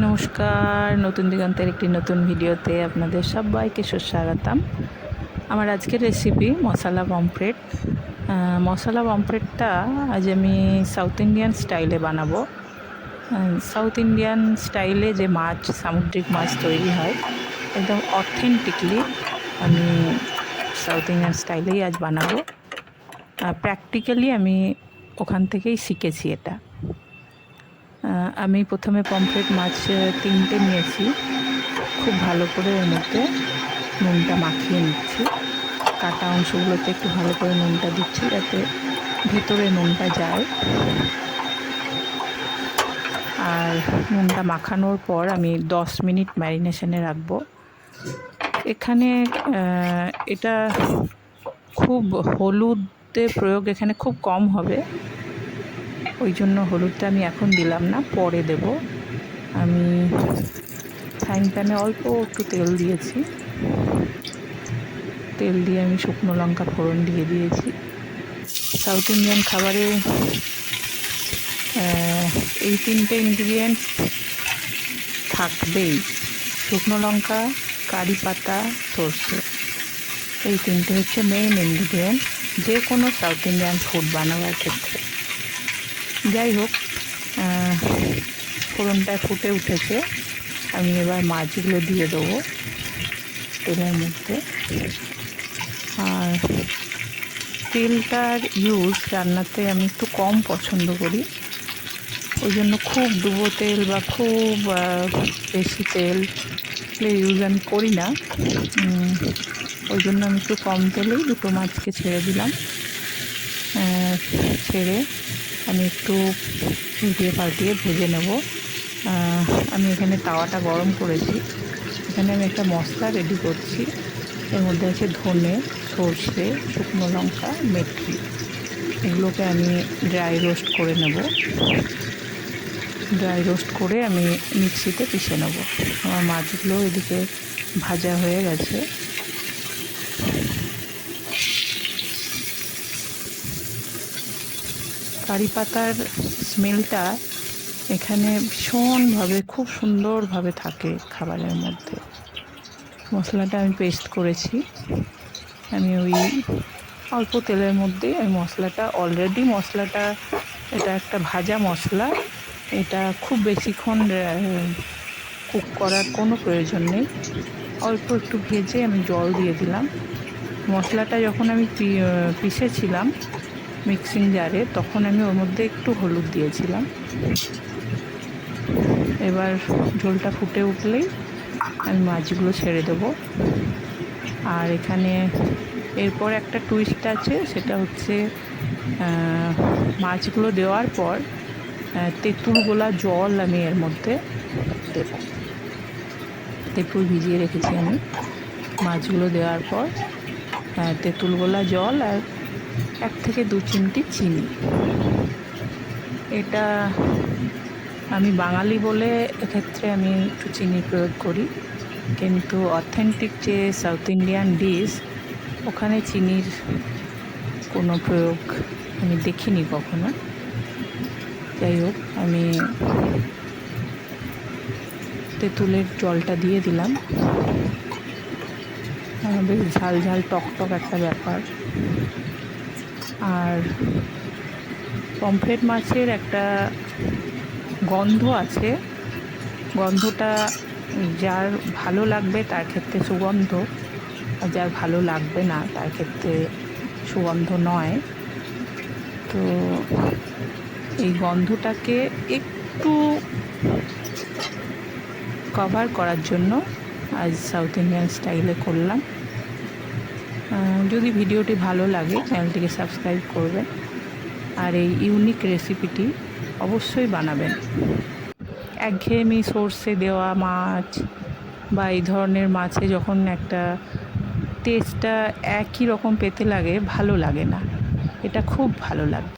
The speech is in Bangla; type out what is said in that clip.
নমস্কার, নতুন দিগন্তের একটি নতুন ভিডিওতে আপনাদের সবাইকে সুস্বাগতম। আমার আজকের রেসিপি মশলা পমফ্রেট। মশলা পমফ্রেটটা আজ আমি সাউথ ইন্ডিয়ান স্টাইলে বানাবো। সাউথ ইন্ডিয়ান স্টাইলে যে মাছ, সামুদ্রিক মাছ তৈরি হয়, একদম অথেন্টিকলি আমি সাউথ ইন্ডিয়ান স্টাইলেই আজ বানাবো। প্র্যাকটিক্যালি আমি ওখান থেকেই শিখেছি এটা। আমি প্রথমে পমফ্রেট মাছ 3টে নিয়েছি। খুব ভালো করে এর মধ্যে নুনটা মাখিয়ে নিচ্ছি। কাটা অংশগুলোতে একটু ভালো করে নুনটা দিচ্ছি যাতে ভেতরে নুনটা যায়। আর নুনটা মাখানোর পর আমি 10 মিনিট ম্যারিনেশনে রাখবো। এখানে এটা খুব হলুদের প্রয়োগ এখানে খুব কম হবে, ওই জন্য হলুদটা আমি এখন দিলাম না, পরে দেব। আমি ফ্রাইং প্যানে অল্প একটু তেল দিয়েছি। তেল দিয়ে আমি শুকনো লঙ্কা ফোড়ন দিয়ে দিয়েছি। সাউথ ইন্ডিয়ান খাবারে এই 3টে ইনগ্রিডিয়েন্টস থাকবেই: শুকনো লঙ্কা, কারি পাতা, সর্ষে। এই 3টে হচ্ছে মেইন ইনগ্রিডিয়েন্ট যে কোনো সাউথ ইন্ডিয়ান ফুড বানাবার ক্ষেত্রে। যাই হোক, ফোড়নটা ফুটে উঠেছে। আমি এবার মাছগুলো দিয়ে দেবো তেলের মধ্যে। আর তেলটার ইউজ রান্নাতে আমি একটু কম পছন্দ করি, ওই জন্য খুব ডুবো তেল বা খুব বেশি তেল ইউজ আমি করি না। ওই জন্য আমি একটু কম তেলেই দুটো মাছকে ছেড়ে দিলাম। ছেড়ে আমি একটু উল্টিয়ে পাল্টিয়ে ভেজে নেব। আমি এখানে তাওয়াটা গরম করেছি। এখানে আমি একটা মশলা রেডি করছি। এর মধ্যে আছে ধনে, সর্ষে, শুকনো লঙ্কা, মেথি। এগুলোকে আমি ড্রাই রোস্ট করে নেব। ড্রাই রোস্ট করে আমি মিক্সিতে পিষে নেব। আমার মাছগুলো এদিকে ভাজা হয়ে গেছে। কারি পাতার স্মেলটা এখানে ভীষণভাবে, খুব সুন্দরভাবে থাকে খাবারের মধ্যে। মশলাটা আমি পেস্ট করেছি। আমি ওই অল্প তেলের মধ্যে ওই মশলাটা এটা একটা ভাজা মশলা। এটা খুব বেশিক্ষণ কুক করার কোনো প্রয়োজন নেই। অল্প একটু ভেজে আমি জল দিয়ে দিলাম। মশলাটা যখন আমি পিষেছিলাম মিক্সিং জারে, তখন আমি ওর মধ্যে একটু হলুদ দিয়েছিলাম। এবার ঝোলটা ফুটে উঠলেই আমি মাছগুলো ছেড়ে দেবো। আর এখানে এরপর একটা টুইস্ট আছে, সেটা হচ্ছে মাছগুলো দেওয়ার পর তেঁতুল গোলা জল আমি এর মধ্যে দেব। তেঁতুল ভিজিয়ে রেখেছি আমি। মাছগুলো দেওয়ার পর তেঁতুল গোলা জল আর 1 থেকে 2 চিমটি চিনি। এটা আমি বাঙালি বলে এক্ষেত্রে আমি একটু চিনি প্রয়োগ করি, কিন্তু অথেন্টিক যে সাউথ ইন্ডিয়ান ডিশ, ওখানে চিনির কোনো প্রয়োগ আমি দেখিনি কখনো। যাই হোক, আমি তেঁতুলের জলটা দিয়ে দিলাম। বেশ ঝাল ঝাল টক একটা ব্যাপার। আর পমফ্রেট মাছের একটা গন্ধ আছে। গন্ধটা যার ভালো লাগবে তার ক্ষেত্রে সুগন্ধ, আর যার ভালো লাগবে না তার ক্ষেত্রে সুগন্ধ নয়। তো এই গন্ধটাকে একটু কভার করার জন্য আজ সাউথ ইন্ডিয়ান স্টাইলে করলাম। যদি ভিডিওটি ভালো লাগে চ্যানেলটিকে সাবস্ক্রাইব করবেন, আর এই ইউনিক রেসিপিটি অবশ্যই বানাবেন। একঘেয়েমি সর্ষে দেওয়া মাছ বা এই ধরনের মাছে যখন একটা টেস্টটা একই রকম পেতে লাগে, ভালো লাগে না। এটা খুব ভালো লাগে।